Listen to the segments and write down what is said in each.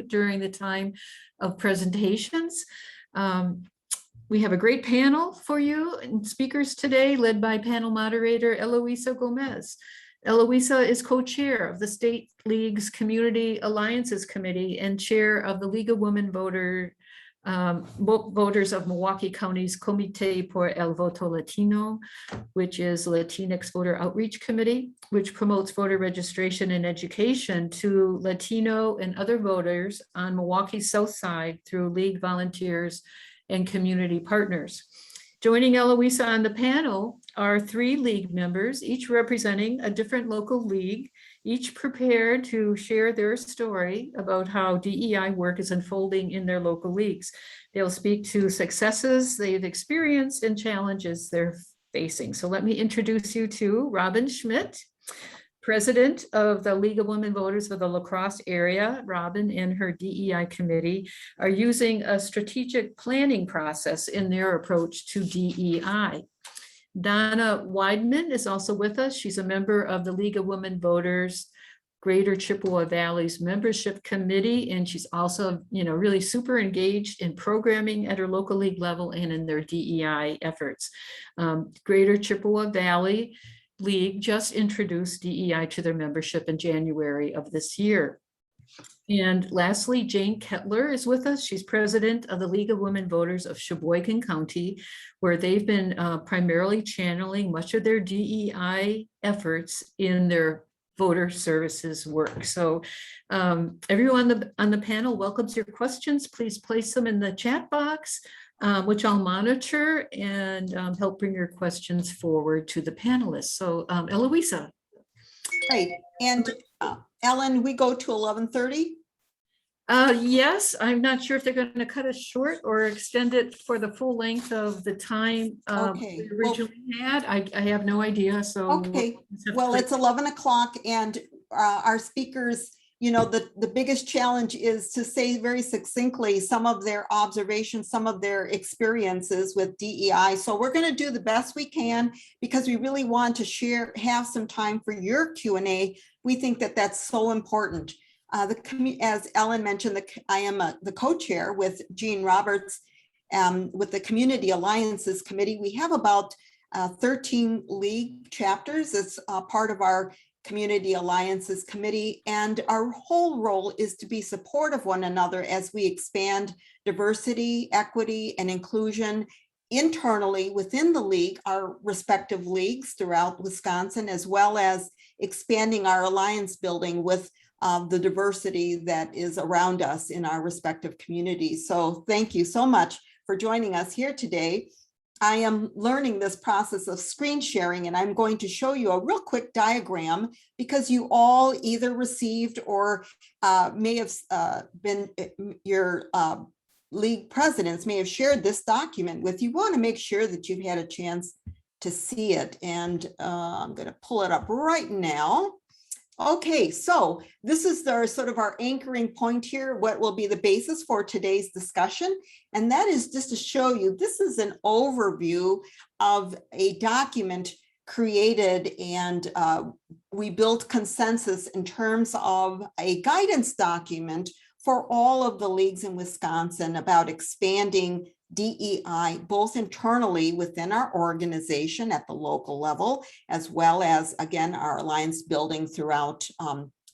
during the time of presentations. We have a great panel for you and speakers today, led by panel moderator Eloisa Gómez. Eloisa is co-chair of the State League's Community Alliances Committee and chair of the League of Women Voters of Milwaukee County's Comité por el voto Latino, which is Latinx Voter Outreach Committee, which promotes voter registration and education to Latino and other voters on Milwaukee's South Side through League volunteers and community partners. Joining Eloisa on the panel are 3 League members, each representing a different local league, each prepared to share their story about how DEI work is unfolding in their local leagues. They'll speak to successes they've experienced and challenges they're facing. So let me introduce you to Robin Schmidt, President of the League of Women Voters of the La Crosse area. Robin and her DEI committee are using a strategic planning process in their approach to DEI. Donna Weidman is also with us. She's a member of the League of Women Voters Greater Chippewa Valley's membership committee, and she's also, really super engaged in programming at her local league level and in their DEI efforts. Greater Chippewa Valley League just introduced DEI to their membership in January of this year. And lastly, Jane Kettler is with us. She's president of the League of Women Voters of Sheboygan County, where they've been primarily channeling much of their DEI efforts in their voter services work. So everyone on the panel welcomes your questions. Please place them in the chat box, which I'll monitor and help bring your questions forward to the panelists. So Eloisa. Right, and Ellen, we go to 11:30? Yes, I'm not sure if they're going to cut us short or extend it for the full length of the time we originally had. I have no idea. So okay, well, it's 11 o'clock and our speakers, the biggest challenge is to say very succinctly some of their observations, some of their experiences with DEI. So we're going to do the best we can because we really want to have some time for your Q&A. We think that that's so important. As Ellen mentioned, I am the co-chair with Jean Roberts with the Community Alliances Committee. We have about 13 league chapters as part of our Community Alliances Committee, and our whole role is to be supportive of one another as we expand diversity, equity, and inclusion internally within the league, our respective leagues throughout Wisconsin, as well as expanding our alliance building with the diversity that is around us in our respective communities. So thank you so much for joining us here today. I am learning this process of screen sharing, and I'm going to show you a real quick diagram because you all either received or may have been your league presidents may have shared this document with you. Want to make sure that you've had a chance to see it, and I'm going to pull it up right now. Okay, so this is sort of our anchoring point here, what will be the basis for today's discussion. And that is just to show you, this is an overview of a document created, and we built consensus in terms of a guidance document for all of the leagues in Wisconsin about expanding DEI, both internally within our organization at the local level, as well as, again, our alliance building throughout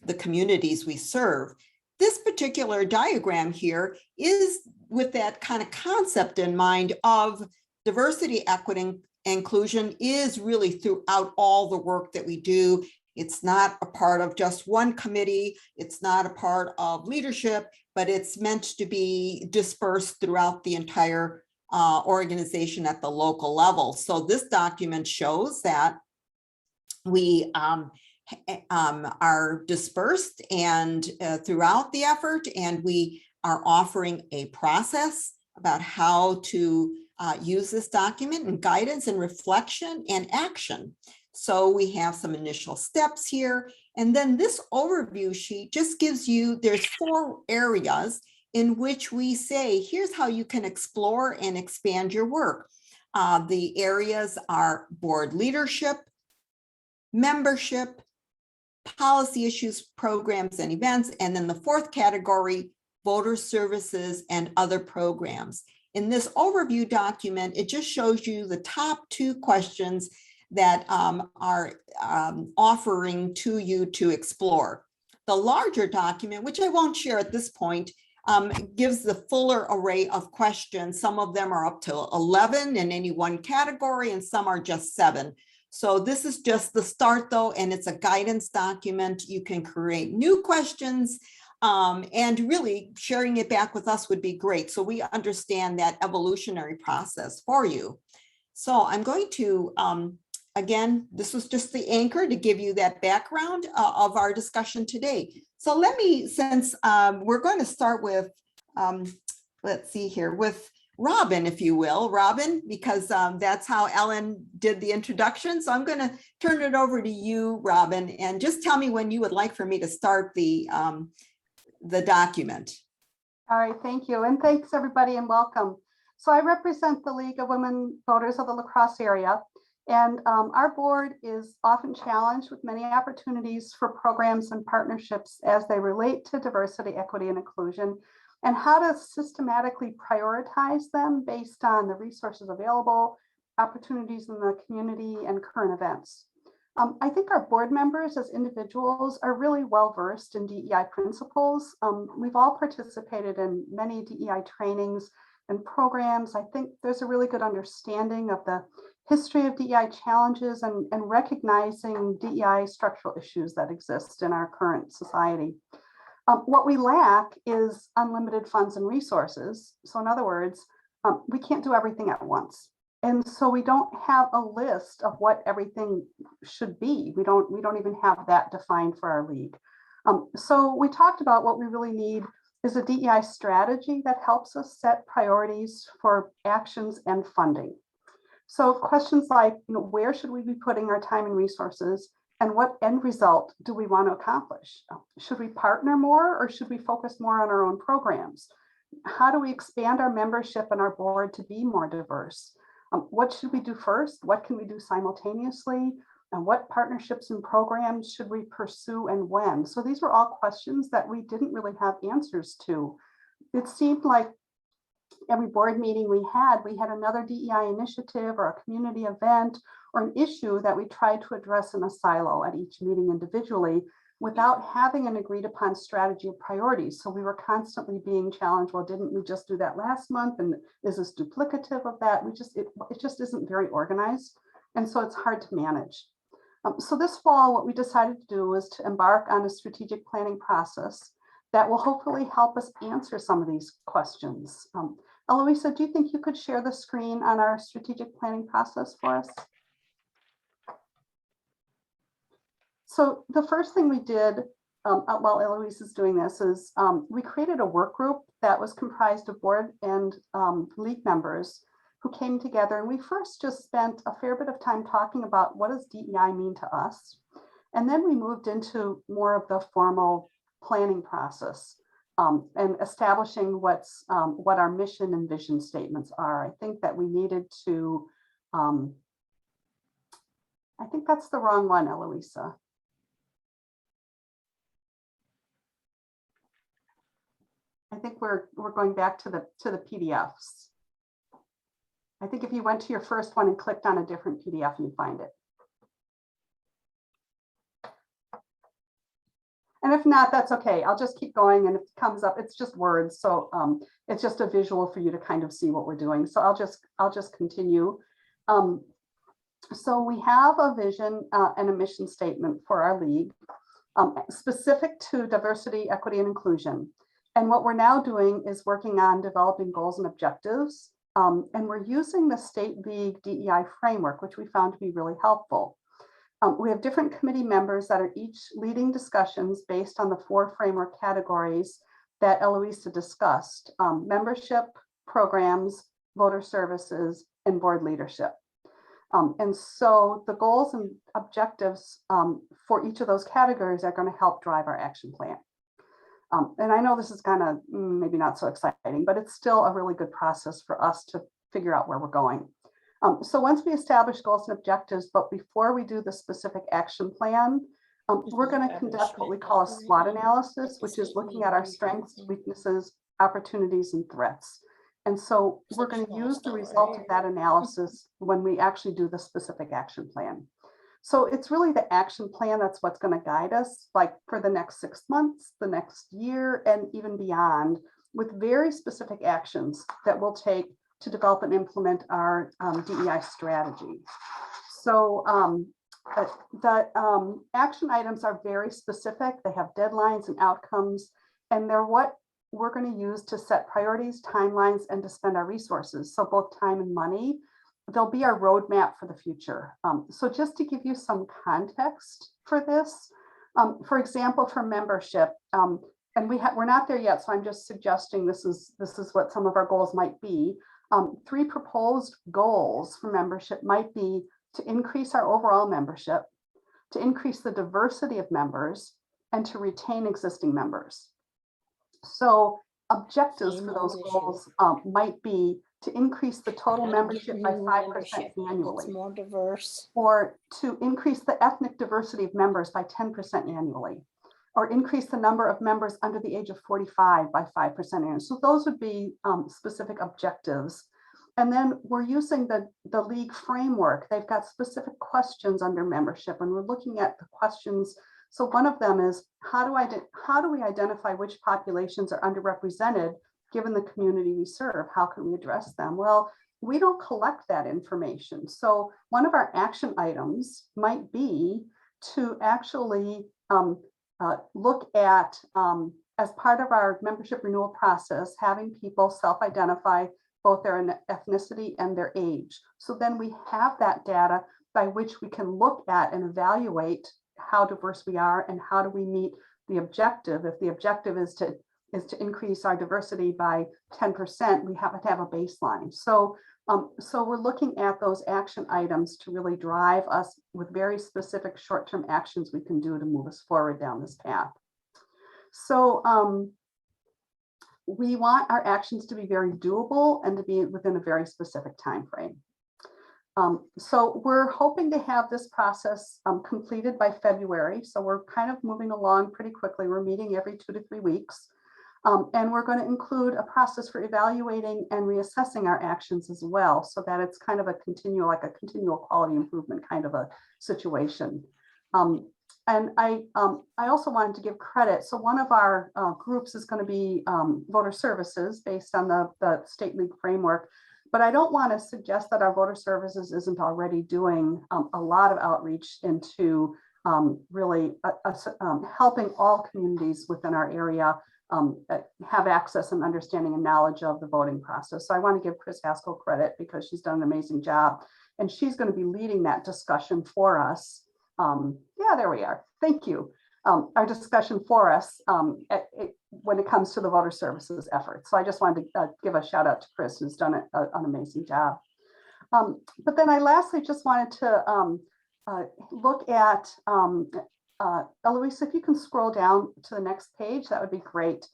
the communities we serve. This particular diagram here is with that kind of concept in mind of diversity, equity, and inclusion is really throughout all the work that we do. It's not a part of just one committee. It's not a part of leadership, but it's meant to be dispersed throughout the entire organization at the local level. So this document shows that we are dispersed and throughout the effort, and we are offering a process about how to use this document and guidance and reflection and action. So we have some initial steps here. And then this overview sheet just gives you, there's 4 areas in which we say, here's how you can explore and expand your work. The areas are board leadership, membership, policy issues, programs, and events. And then the 4th category, voter services, and other programs. In this overview document, it just shows you the top 2 questions that are offering to you to explore. The larger document, which I won't share at this point, gives the fuller array of questions. Some of them are up to 11 in any one category, and some are just 7. So this is just the start though, and it's a guidance document. You can create new questions, and really sharing it back with us would be great. So we understand that evolutionary process for you. So I'm going to, again, this was just the anchor to give you that background of our discussion today. So let me, since we're going to start with, let's see here, with Robin, if you will, Robin, because that's how Ellen did the introduction. So I'm going to turn it over to you, Robin, and just tell me when you would like for me to start the document. All right, thank you. And thanks everybody and welcome. So I represent the League of Women Voters of the La Crosse area. And our board is often challenged with many opportunities for programs and partnerships as they relate to diversity, equity, and inclusion, and how to systematically prioritize them based on the resources available, opportunities in the community, and current events. I think our board members as individuals are really well versed in DEI principles. We've all participated in many DEI trainings and programs. I think there's a really good understanding of the history of DEI challenges and recognizing DEI structural issues that exist in our current society. What we lack is unlimited funds and resources. So in other words, we can't do everything at once. And so we don't have a list of what everything should be. We don't even have that defined for our league. So we talked about what we really need is a DEI strategy that helps us set priorities for actions and funding. So questions like, where should we be putting our time and resources, and what end result do we want to accomplish? Should we partner more, or should we focus more on our own programs? How do we expand our membership and our board to be more diverse? What should we do first? What can we do simultaneously? And what partnerships and programs should we pursue and when? So these were all questions that we didn't really have answers to. It seemed like every board meeting we had another DEI initiative or a community event or an issue that we tried to address in a silo at each meeting individually without having an agreed upon strategy of priorities. So we were constantly being challenged, well, didn't we just do that last month? And is this duplicative of that? It just isn't very organized. And so it's hard to manage. So this fall, what we decided to do was to embark on a strategic planning process that will hopefully help us answer some of these questions. Eloisa, do you think you could share the screen on our strategic planning process for us? So the first thing we did while Eloisa is doing this is we created a work group that was comprised of board and league members who came together, and we first just spent a fair bit of time talking about what does DEI mean to us. And then we moved into more of the formal planning process and establishing what our mission and vision statements are. I think that we needed to, I think that's the wrong one, Eloisa. I think we're going back to the PDFs. I think if you went to your first one and clicked on a different PDF, you'd find it. And if not, that's okay. I'll just keep going, and if it comes up, it's just words. So it's just a visual for you to kind of see what we're doing. So I'll just continue. So we have a vision and a mission statement for our league specific to diversity, equity, and inclusion. And what we're now doing is working on developing goals and objectives. And we're using the State League DEI framework, which we found to be really helpful. We have different committee members that are each leading discussions based on the 4 framework categories that Eloisa discussed: membership, programs, voter services, and board leadership. And so the goals and objectives for each of those categories are going to help drive our action plan. And I know this is kind of maybe not so exciting, but it's still a really good process for us to figure out where we're going. So once we establish goals and objectives, but before we do the specific action plan, We're going to conduct what we call a SWOT analysis, which is looking at our strengths, weaknesses, opportunities, and threats. And so we're going to use the result of that analysis when we actually do the specific action plan. So it's really the action plan that's what's going to guide us, like for the next 6 months, the next year, and even beyond, with very specific actions that we'll take to develop and implement our DEI strategy. So the action items are very specific. They have deadlines and outcomes, and they're what we're going to use to set priorities, timelines, and to spend our resources. So both time and money. They'll be our roadmap for the future. So just to give you some context for this, for example, for membership, and we're not there yet, so I'm just suggesting this is what some of our goals might be. 3 proposed goals for membership might be to increase our overall membership, to increase the diversity of members, and to retain existing members. So objectives for those goals might be to increase the total membership by 5% annually, more diverse, or to increase the ethnic diversity of members by 10% annually, or increase the number of members under the age of 45 by 5% annually. So those would be specific objectives. And then we're using the league framework. They've got specific questions under membership, and we're looking at the questions. So one of them is, how do we identify which populations are underrepresented given the community we serve? How can we address them? Well, we don't collect that information. So one of our action items might be to actually look at, as part of our membership renewal process, having people self-identify both their ethnicity and their age. So then we have that data by which we can look at and evaluate how diverse we are and how do we meet the objective. If the objective is to increase our diversity by 10%, we have to have a baseline. So we're looking at those action items to really drive us with very specific short-term actions we can do to move us forward down this path. So we want our actions to be very doable and to be within a very specific time frame. So we're hoping to have this process completed by February. So we're kind of moving along pretty quickly. We're meeting every 2 to 3 weeks. And we're going to include a process for evaluating and reassessing our actions as well, so that it's kind of a continual quality improvement kind of a situation. And I also wanted to give credit. So one of our groups is going to be voter services based on the state league framework. But I don't want to suggest that our voter services isn't already doing a lot of outreach into really helping all communities within our area have access and understanding and knowledge of the voting process. So I want to give Chris Haskell credit because she's done an amazing job, and she's going to be leading that discussion for us. Yeah, there we are. Thank you. Our discussion for us when it comes to the voter services effort. So I just wanted to give a shout out to Chris, who's done an amazing job. But then I lastly just wanted to look at Eloisa, if you can scroll down to the next page, that would be great.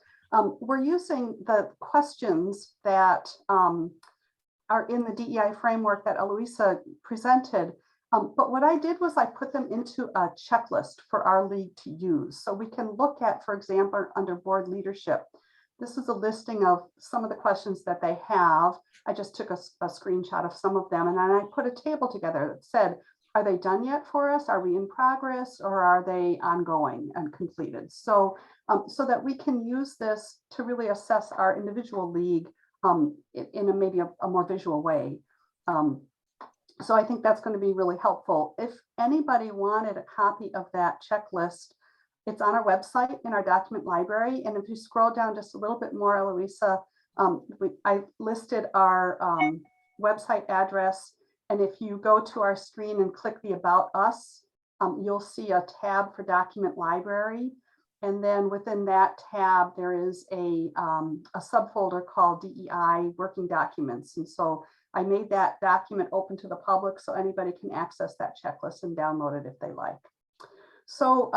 We're using the questions that are in the DEI framework that Eloisa presented. But what I did was I put them into a checklist for our league to use. So we can look at, for example, under board leadership. This is a listing of some of the questions that they have. I just took a screenshot of some of them, and then I put a table together that said, are they done yet for us? Are we in progress, or are they ongoing and completed? So, so that we can use this to really assess our individual league in maybe a more visual way. So I think that's going to be really helpful. If anybody wanted a copy of that checklist, it's on our website in our document library. And if you scroll down just a little bit more, Eloisa, I listed our website address. And if you go to our screen and click the About Us, you'll see a tab for document library. And then within that tab, there is a subfolder called DEI Working Documents. And so I made that document open to the public so anybody can access that checklist and download it if they like. So,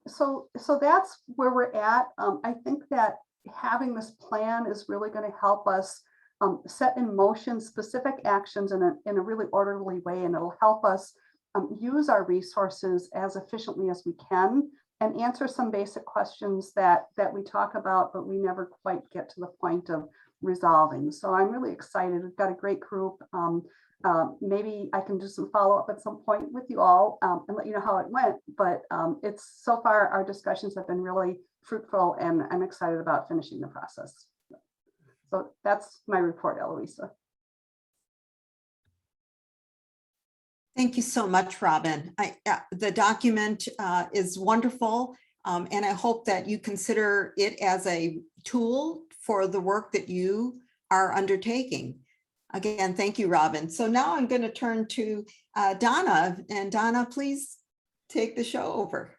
so that's where we're at. I think that having this plan is really going to help us set in motion specific actions in a really orderly way, and it'll help us use our resources as efficiently as we can and answer some basic questions that we talk about, but we never quite get to the point of resolving. So I'm really excited. We've got a great group. Maybe I can do some follow-up at some point with you all and let you know how it went. But it's so far our discussions have been really fruitful, and I'm excited about finishing the process. So that's my report, Eloisa. Thank you so much, Robin. The document is wonderful, and I hope that you consider it as a tool for the work that you are undertaking. Again, thank you, Robin. So now I'm going to turn to Donna, and Donna, please take the show over.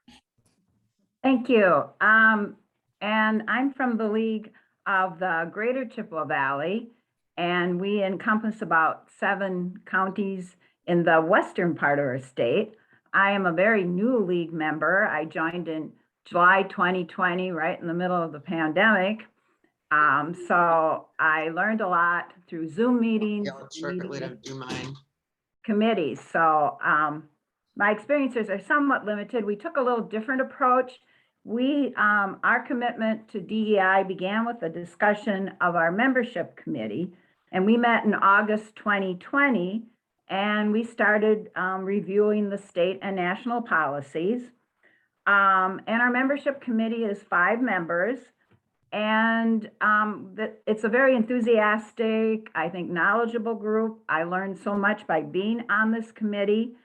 Thank you. And I'm from the League of the Greater Chippewa Valley, and we encompass about 7 counties in the western part of our state. I am a very new league member. I joined in July 2020, right in the middle of the pandemic. So I learned a lot through Zoom meetings, committees. So my experiences are somewhat limited. We took a little different approach. Our commitment to DEI began with a discussion of our membership committee, and we met in August 2020, and we started reviewing the state and national policies. And our membership committee is 5 members, and it's a very enthusiastic, I think, knowledgeable group. I learned so much by being on this committee,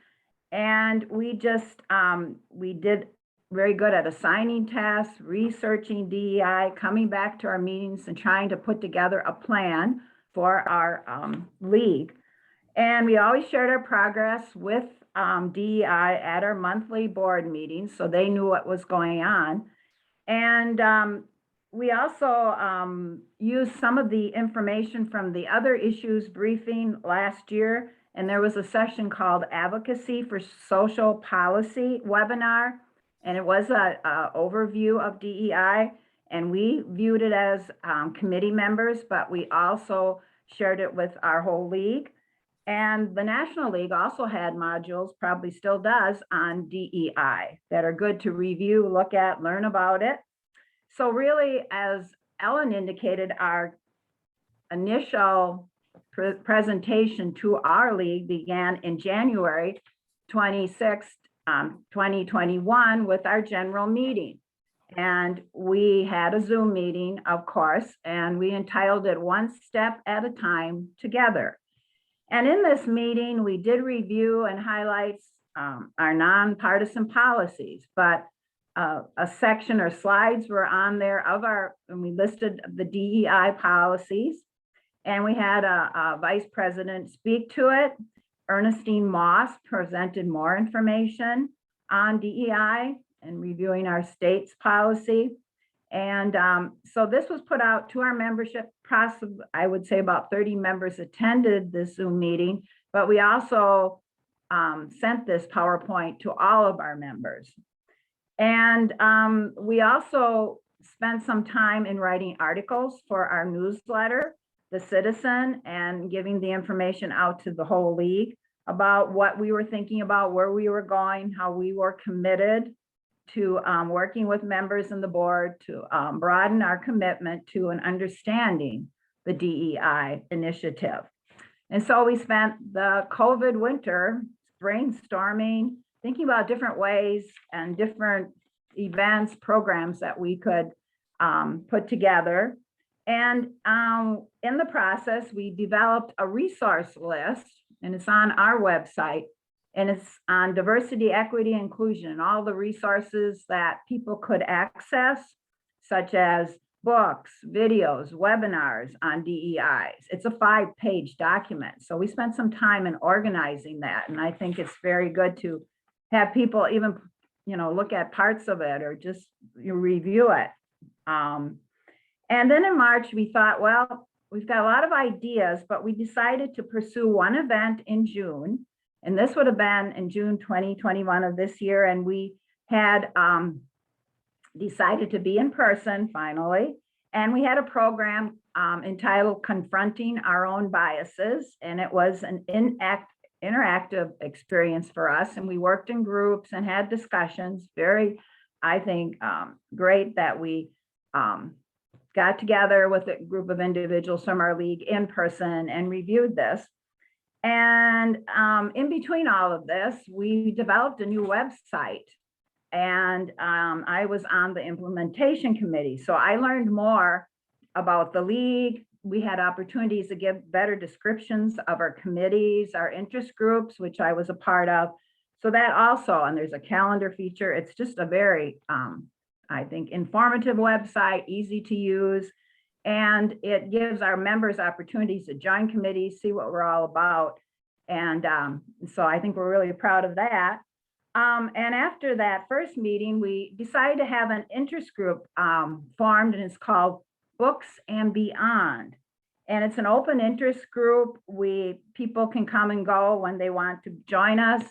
and we did very good at assigning tasks, researching DEI, coming back to our meetings and trying to put together a plan for our league. And we always shared our progress with DEI at our monthly board meetings, so they knew what was going on. And we also used some of the information from the other issues briefing last year, and there was a session called Advocacy for Social Policy webinar, and it was an overview of DEI, and we viewed it as committee members, but we also shared it with our whole league. And the National League also had modules, probably still does, on DEI that are good to review, look at, learn about it. So really, as Ellen indicated, our initial presentation to our league began in January 26th, 2021 with our general meeting. And we had a Zoom meeting, of course, and we entitled it One Step at a Time Together. And in this meeting, we did review and highlight our nonpartisan policies, but a section or slides were on there and we listed the DEI policies, and we had a vice president speak to it. Ernestine Moss presented more information on DEI and reviewing our state's policy. And so this was put out to our membership. I would say about 30 members attended this Zoom meeting, but we also sent this PowerPoint to all of our members. And we also spent some time in writing articles for our newsletter, The Citizen, and giving the information out to the whole league about what we were thinking about, where we were going, how we were committed to working with members in the board to broaden our commitment to and understanding the DEI initiative. And so we spent the COVID winter brainstorming, thinking about different ways and different events, programs that we could put together. And in the process, we developed a resource list, and it's on our website. And it's on diversity, equity, inclusion, all the resources that people could access, such as books, videos, webinars on DEIs. It's a 5-page document. So we spent some time in organizing that. And I think it's very good to have people even, look at parts of it or just review it. And then in March, we thought, well, we've got a lot of ideas, but we decided to pursue one event in June. And this would have been in June 2021 of this year. And we had decided to be in person finally. And we had a program entitled Confronting Our Own Biases. And it was an interactive experience for us, and we worked in groups and had discussions. Very, I think, great that we got together with a group of individuals from our league in person and reviewed this. And in between all of this, we developed a new website, and I was on the implementation committee. So I learned more about the league. We had opportunities to give better descriptions of our committees, our interest groups, which I was a part of. So that also, and there's a calendar feature. It's just a very, I think, informative website, easy to use. And it gives our members opportunities to join committees, see what we're all about. And so I think we're really proud of that. And after that first meeting, we decided to have an interest group formed, and it's called Books and Beyond. And it's an open interest group. People can come and go when they want to join us.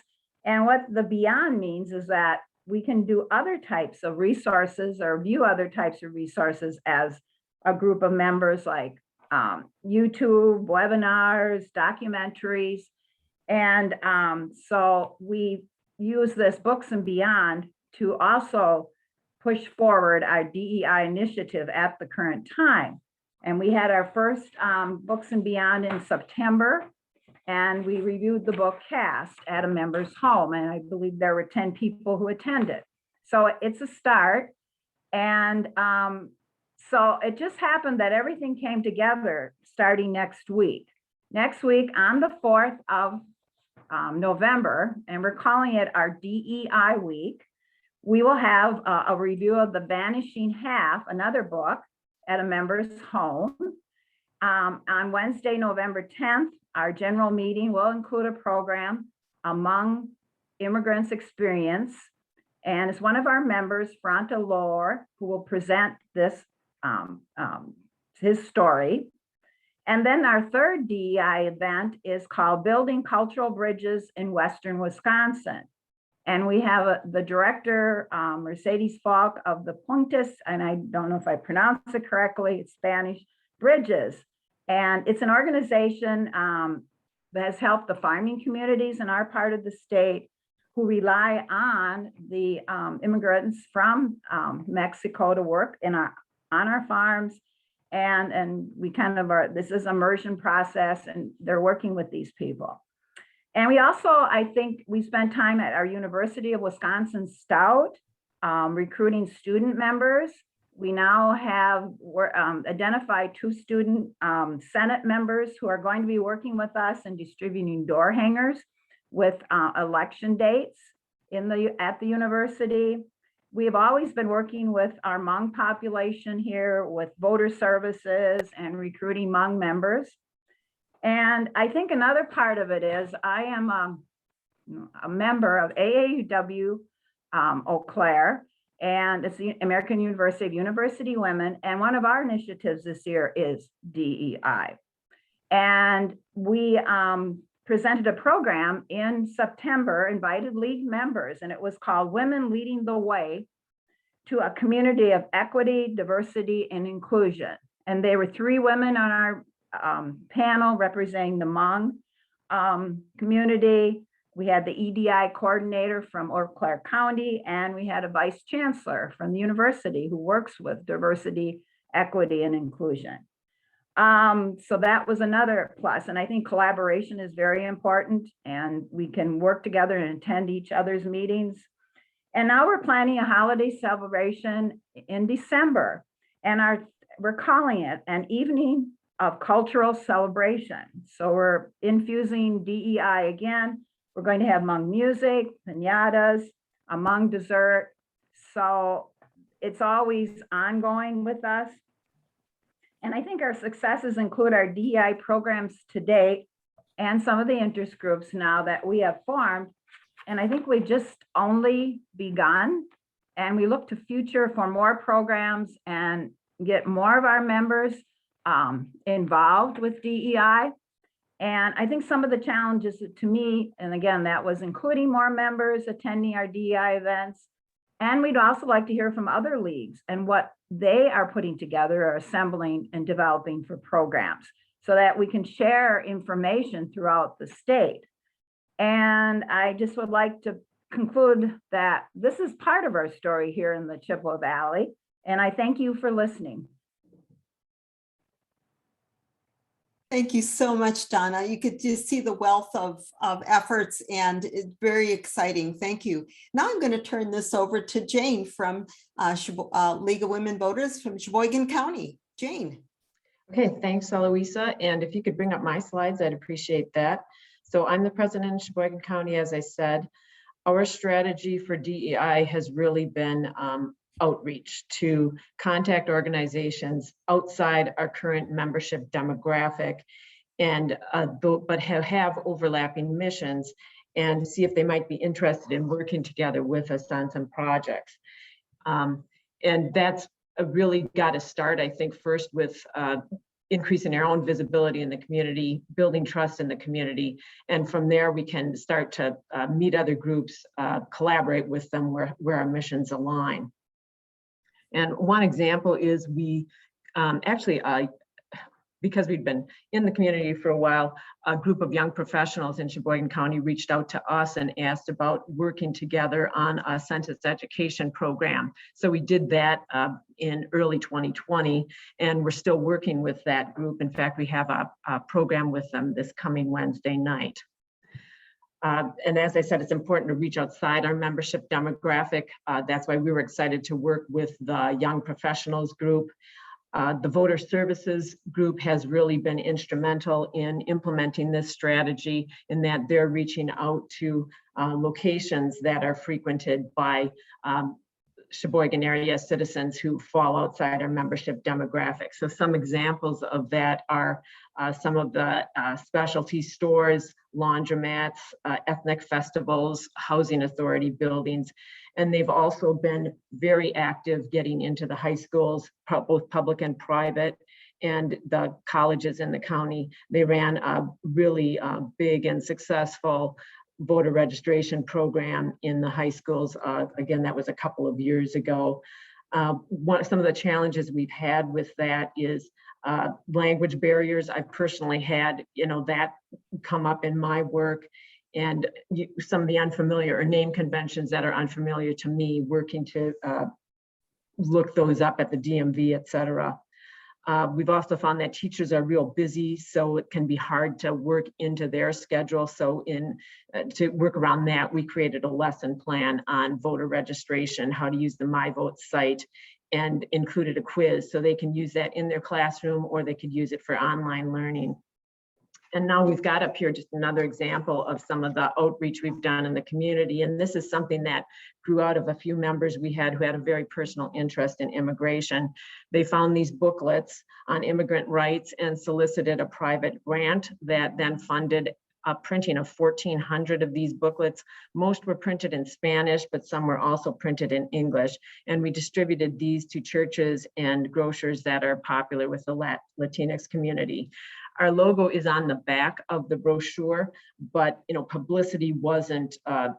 And what the Beyond means is that we can do other types of resources or view other types of resources as a group of members, like YouTube, webinars, documentaries. And so we use this Books and Beyond to also push forward our DEI initiative at the current time. And we had our first Books and Beyond in September, and we reviewed the book Cast at a member's home. And I believe there were 10 people who attended. So it's a start. And so it just happened that everything came together starting next week. Next week on the 4th of November, and we're calling it our DEI week, we will have a review of The Vanishing Half, another book, at a member's home. On Wednesday, November 10th, our general meeting will include a program, Among Immigrants' Experience. And it's one of our members, Franta Lore, who will present this, his story. And then our third DEI event is called Building Cultural Bridges in Western Wisconsin. And we have the director, Mercedes Falk of the Puntas, and I don't know if I pronounce it correctly, it's Spanish, Bridges. And it's an organization that has helped the farming communities in our part of the state who rely on the immigrants from Mexico to work on our farms. And we kind of are, this is immersion process, and they're working with these people. And we also, I think we spent time at our University of Wisconsin Stout, recruiting student members. We now have identified 2 student Senate members who are going to be working with us and distributing door hangers with election dates at the university. We have always been working with our Hmong population here with voter services and recruiting Hmong members. And I think another part of it is I am a member of AAUW Eau Claire, and it's the American University of University Women. And one of our initiatives this year is DEI. And we presented a program in September, invited league members, and it was called Women Leading the Way to a Community of Equity, Diversity, and Inclusion. And there were 3 women on our panel representing the Hmong community. We had the EDI coordinator from Eau Claire County, and we had a vice chancellor from the university who works with diversity, equity, and inclusion. So that was another plus. And I think collaboration is very important, and we can work together and attend each other's meetings. And now we're planning a holiday celebration in December, and we're calling it an evening of cultural celebration. So we're infusing DEI again. We're going to have Hmong music, piñatas, a Hmong dessert. So it's always ongoing with us. And I think our successes include our DEI programs to date and some of the interest groups now that we have formed. And I think we've just only begun, and we look to future for more programs and get more of our members involved with DEI. And I think some of the challenges to me, and again, that was including more members attending our DEI events. And we'd also like to hear from other leagues and what they are putting together or assembling and developing for programs so that we can share information throughout the state. And I just would like to conclude that this is part of our story here in the Chippewa Valley. And I thank you for listening. Thank you so much, Donna. You could just see the wealth of efforts, and it's very exciting. Thank you. Now I'm going to turn this over to Jane from League of Women Voters from Sheboygan County. Jane. Okay, thanks, Eloisa. And if you could bring up my slides, I'd appreciate that. So I'm the president in Sheboygan County, as I said. Our strategy for DEI has really been outreach to contact organizations outside our current membership demographic, and but have overlapping missions, and see if they might be interested in working together with us on some projects. And that's really got to start, I think, first with increasing our own visibility in the community, building trust in the community. And from there, we can start to meet other groups, collaborate with them where our missions align. And one example is we actually, because we'd been in the community for a while, a group of young professionals in Sheboygan County reached out to us and asked about working together on a census education program. So we did that in early 2020, and we're still working with that group. In fact, we have a program with them this coming Wednesday night. And as I said, it's important to reach outside our membership demographic. That's why we were excited to work with the Young Professionals group. The Voter Services group has really been instrumental in implementing this strategy, in that they're reaching out to locations that are frequented by Sheboygan area citizens who fall outside our membership demographic. So some examples of that are some of the specialty stores, laundromats, ethnic festivals, housing authority buildings. And they've also been very active getting into the high schools, both public and private, and the colleges in the county. They ran a really big and successful voter registration program in the high schools. Again, that was a couple of years ago. Some of the challenges we've had with that is language barriers. I personally had, that come up in my work, and some of the unfamiliar or name conventions that are unfamiliar to me, working to look those up at the DMV, et cetera. We've also found that teachers are real busy, so it can be hard to work into their schedule. So to work around that, we created a lesson plan on voter registration, how to use the MyVote site, and included a quiz so they can use that in their classroom, or they could use it for online learning. And now we've got up here just another example of some of the outreach we've done in the community. And this is something that grew out of a few members we had who had a very personal interest in immigration. They found these booklets on immigrant rights and solicited a private grant that then funded a printing of 1,400 of these booklets. Most were printed in Spanish, but some were also printed in English. And we distributed these to churches and grocers that are popular with the Latinx community. Our logo is on the back of the brochure, but publicity wasn't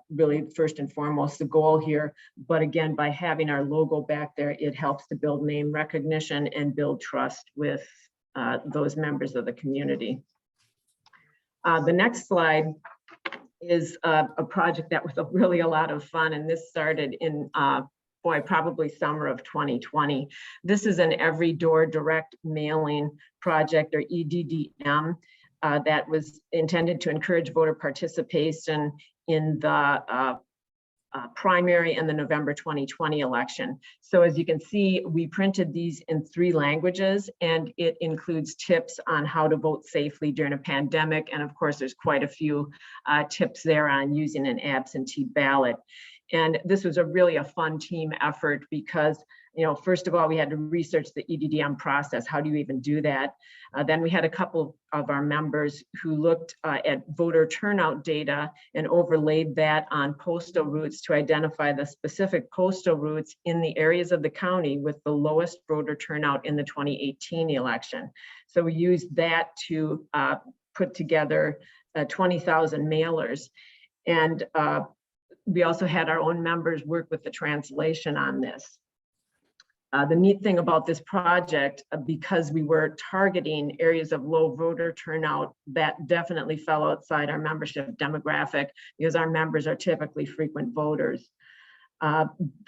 really first and foremost the goal here. But again, by having our logo back there, it helps to build name recognition and build trust with those members of the community. The next slide is a project that was really a lot of fun, and this started in probably summer of 2020. This is an every door direct mailing project, or EDDM, that was intended to encourage voter participation in the primary and the November 2020 election. So as you can see, we printed these in 3 languages, and it includes tips on how to vote safely during a pandemic. And of course, there's quite a few tips there on using an absentee ballot. And this was really a fun team effort because, first of all, we had to research the EDDM process. How do you even do that? Then we had a couple of our members who looked at voter turnout data and overlaid that on postal routes to identify the specific postal routes in the areas of the county with the lowest voter turnout in the 2018 election. So we used that to put together 20,000 mailers. And we also had our own members work with the translation on this. The neat thing about this project, because we were targeting areas of low voter turnout, that definitely fell outside our membership demographic because our members are typically frequent voters.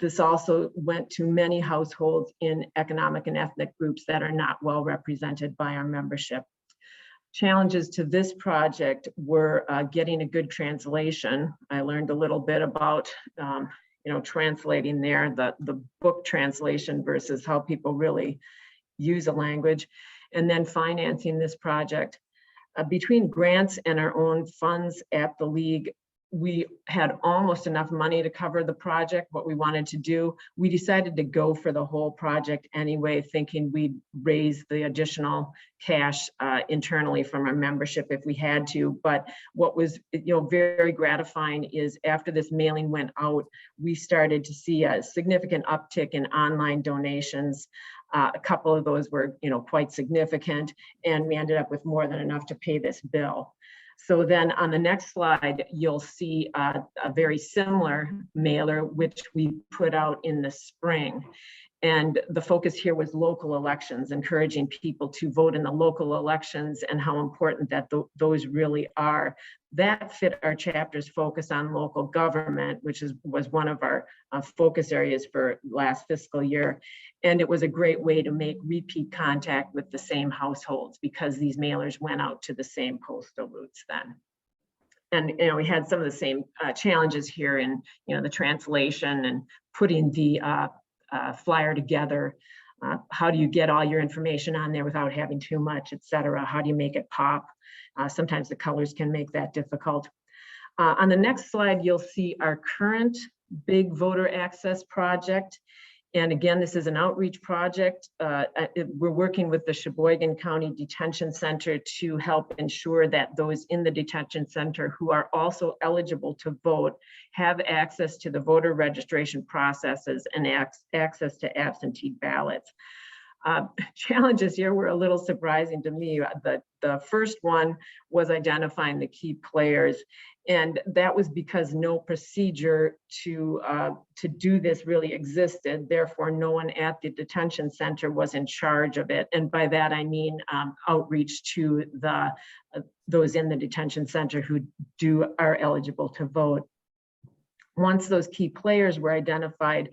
This also went to many households in economic and ethnic groups that are not well represented by our membership. Challenges to this project were getting a good translation. I learned a little bit about translating there, the book translation versus how people really use a language, and then financing this project. Between grants and our own funds at the league, we had almost enough money to cover the project, what we wanted to do. We decided to go for the whole project anyway, thinking we'd raise the additional cash internally from our membership if we had to. But what was very gratifying is after this mailing went out, we started to see a significant uptick in online donations. A couple of those were quite significant, and we ended up with more than enough to pay this bill. So then on the next slide, you'll see a very similar mailer, which we put out in the spring. And the focus here was local elections, encouraging people to vote in the local elections and how important that those really are. That fit our chapter's focus on local government, which was one of our focus areas for last fiscal year. And it was a great way to make repeat contact with the same households because these mailers went out to the same postal routes then. And we had some of the same challenges here in the translation and putting the flyer together. How do you get all your information on there without having too much, et cetera? How do you make it pop? Sometimes the colors can make that difficult. On the next slide, you'll see our current big voter access project. And again, this is an outreach project. We're working with the Sheboygan County Detention Center to help ensure that those in the detention center who are also eligible to vote have access to the voter registration processes and access to absentee ballots. Challenges here were a little surprising to me. The first one was identifying the key players. And that was because no procedure to do this really existed. Therefore, no one at the detention center was in charge of it. And by that, I mean outreach to those in the detention center who are eligible to vote. Once those key players were identified,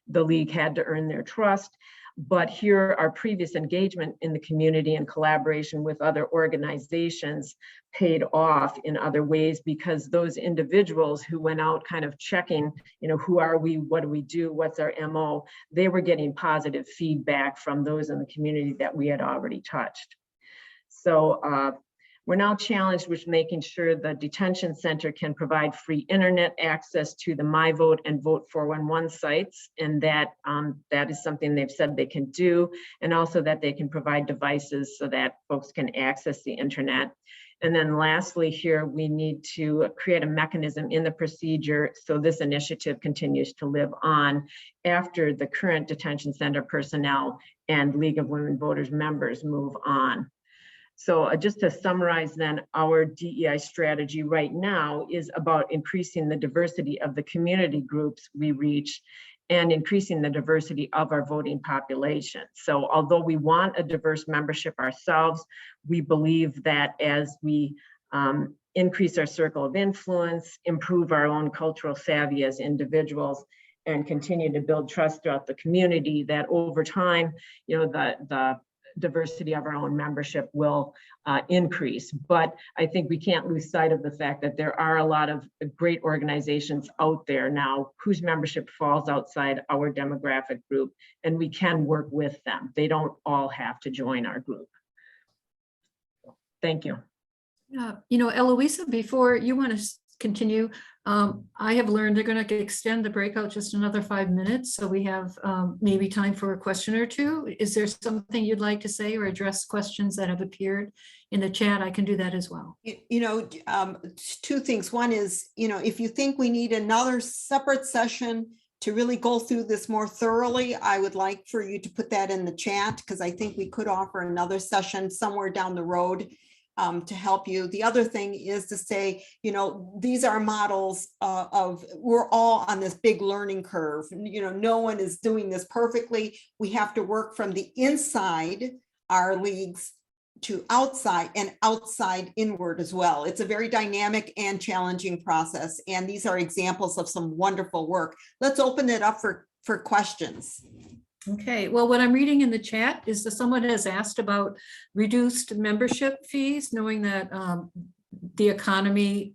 the league had to earn their trust. But here, our previous engagement in the community and collaboration with other organizations paid off in other ways because those individuals who went out kind of checking, who are we, what do we do, what's our MO, they were getting positive feedback from those in the community that we had already touched. So we're now challenged with making sure the detention center can provide free internet access to the MyVote and Vote 411 sites. And that is something they've said they can do. And also that they can provide devices so that folks can access the internet. And then lastly here, we need to create a mechanism in the procedure so this initiative continues to live on after the current detention center personnel and League of Women Voters members move on. So just to summarize then, our DEI strategy right now is about increasing the diversity of the community groups we reach and increasing the diversity of our voting population. So although we want a diverse membership ourselves, we believe that as we increase our circle of influence, improve our own cultural savvy as individuals, and continue to build trust throughout the community, that over time, the diversity of our own membership will increase. But I think we can't lose sight of the fact that there are a lot of great organizations out there now whose membership falls outside our demographic group, and we can work with them. They don't all have to join our group. Thank you. Eloisa, before you want to continue, I have learned they're going to extend the breakout just another 5 minutes. So we have maybe time for a question or two. Is there something you'd like to say or address questions that have appeared in the chat? I can do that as well. Two things. One is, if you think we need another separate session to really go through this more thoroughly, I would like for you to put that in the chat because I think we could offer another session somewhere down the road. to help you. The other thing is to say, you know, these are models of, we're all on this big learning curve. You know, no one is doing this perfectly. We have to work from the inside our leagues to outside and outside inward as well. It's a very dynamic and challenging process. And these are examples of some wonderful work. Let's open it up for questions. Okay, well, what I'm reading in the chat is that someone has asked about reduced membership fees, knowing that the economy,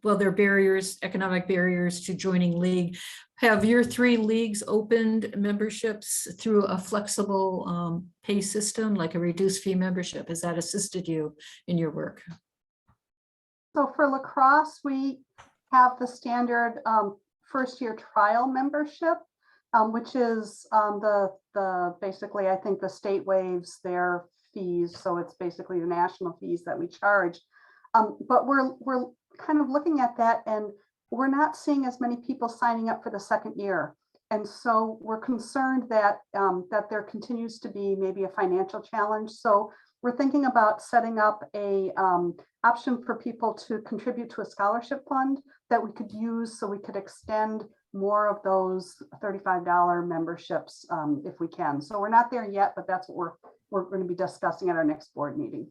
well, there are barriers, economic barriers to joining league. Have your 3 leagues opened memberships through a flexible pay system, like a reduced fee membership? Has that assisted you in your work? So for lacrosse, we have the standard first year trial membership, which is basically, I think the state waives their fees. So it's basically the national fees that we charge. But we're kind of looking at that, and we're not seeing as many people signing up for the second year. And so we're concerned that that there continues to be maybe a financial challenge. So we're thinking about setting up a option for people to contribute to a scholarship fund that we could use, so we could extend more of those $35 memberships if we can. So we're not there yet, but that's what we're going to be discussing at our next board meeting.